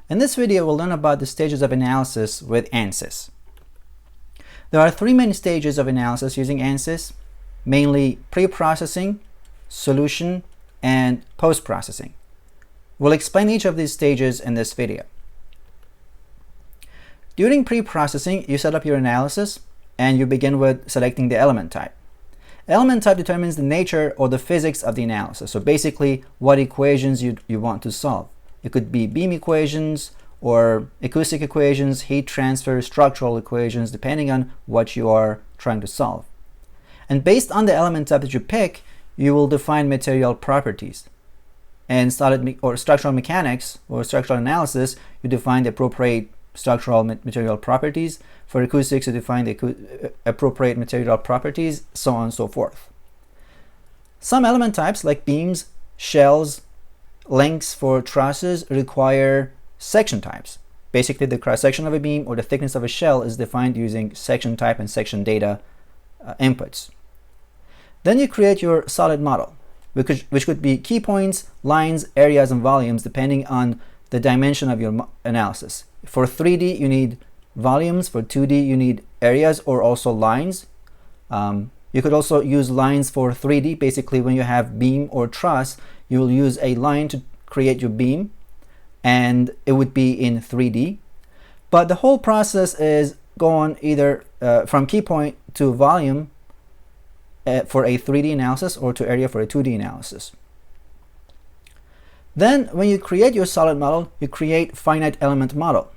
In this video, we'll learn about the stages of analysis with ANSYS. There are three main stages of analysis using ANSYS, mainly pre-processing, solution, and post-processing. We'll explain each of these stages in this video. During pre-processing, you set up your analysis and you begin with selecting the element type. Element type determines the nature or the physics of the analysis, so basically what equations you want to solve. It could be beam equations or acoustic equations, heat transfer, structural equations, depending on what you are trying to solve. And based on the element type that you pick, you will define material properties. In solid or structural mechanics or structural analysis, you define the appropriate structural material properties. For acoustics, you define the appropriate material properties, so on and so forth. Some element types like beams, shells, lengths for trusses require section types. Basically, the cross-section of a beam or the thickness of a shell is defined using section type and section data inputs. Then you create your solid model, which could be key points, lines, areas, and volumes depending on the dimension of your analysis. For 3D, you need volumes. For 2D, you need areas or also lines. You could also use lines for 3D. Basically, when you have beam or truss, you will use a line to create your beam, and it would be in 3D. But the whole process is going either from key point to volume for a 3D analysis or to area for a 2D analysis. Then when you create your solid model, you create finite element model.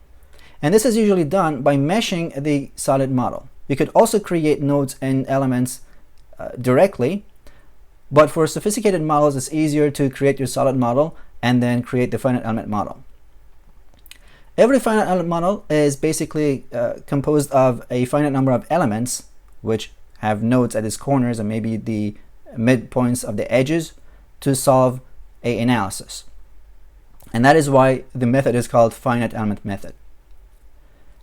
And this is usually done by meshing the solid model. You could also create nodes and elements directly, but for sophisticated models, it's easier to create your solid model and then create the finite element model. Every finite element model is basically composed of a finite number of elements, which have nodes at its corners and maybe the midpoints of the edges to solve an analysis. And that is why the method is called finite element method.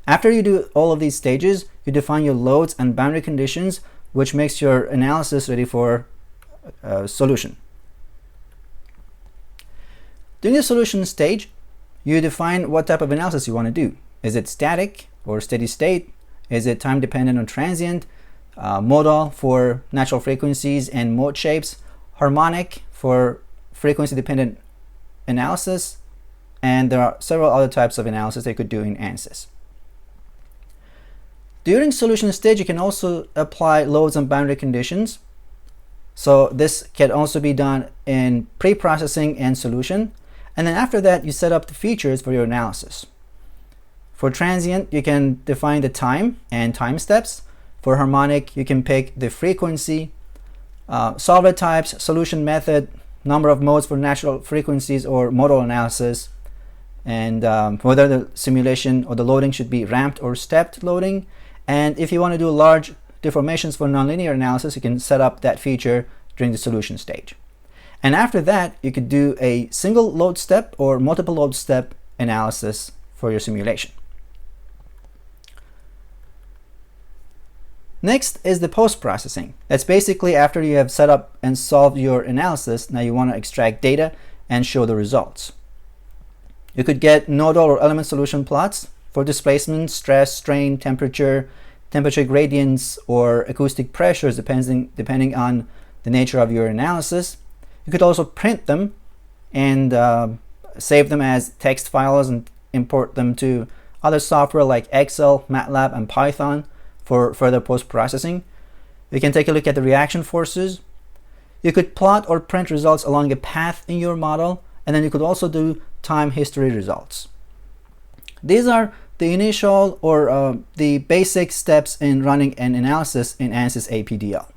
After you do all of these stages, you define your loads and boundary conditions, which makes your analysis ready for solution. During the solution stage, you define what type of analysis you want to do. Is it static or steady state? Is it time dependent or transient? Modal for natural frequencies and mode shapes, harmonic for frequency dependent analysis, and there are several other types of analysis they could do in ANSYS. During solution stage, you can also apply loads and boundary conditions. So this can also be done in pre-processing and solution. And then after that, you set up the features for your analysis. For transient, you can define the time and time steps. For harmonic, you can pick the frequency, solver types, solution method, number of modes for natural frequencies or modal analysis, and whether the simulation or the loading should be ramped or stepped loading. And if you want to do large deformations for nonlinear analysis, you can set up that feature during the solution stage. And after that, you could do a single load step or multiple load step analysis for your simulation. Next is the post-processing. That's basically after you have set up and solved your analysis, now you want to extract data and show the results. You could get nodal or element solution plots for displacement, stress, strain, temperature gradients, or acoustic pressures depending on the nature of your analysis. You could also print them and save them as text files and import them to other software like Excel, MATLAB, and Python for further post-processing. You can take a look at the reaction forces. You could plot or print results along a path in your model, and then you could also do time history results. These are the initial or the basic steps in running an analysis in ANSYS APDL.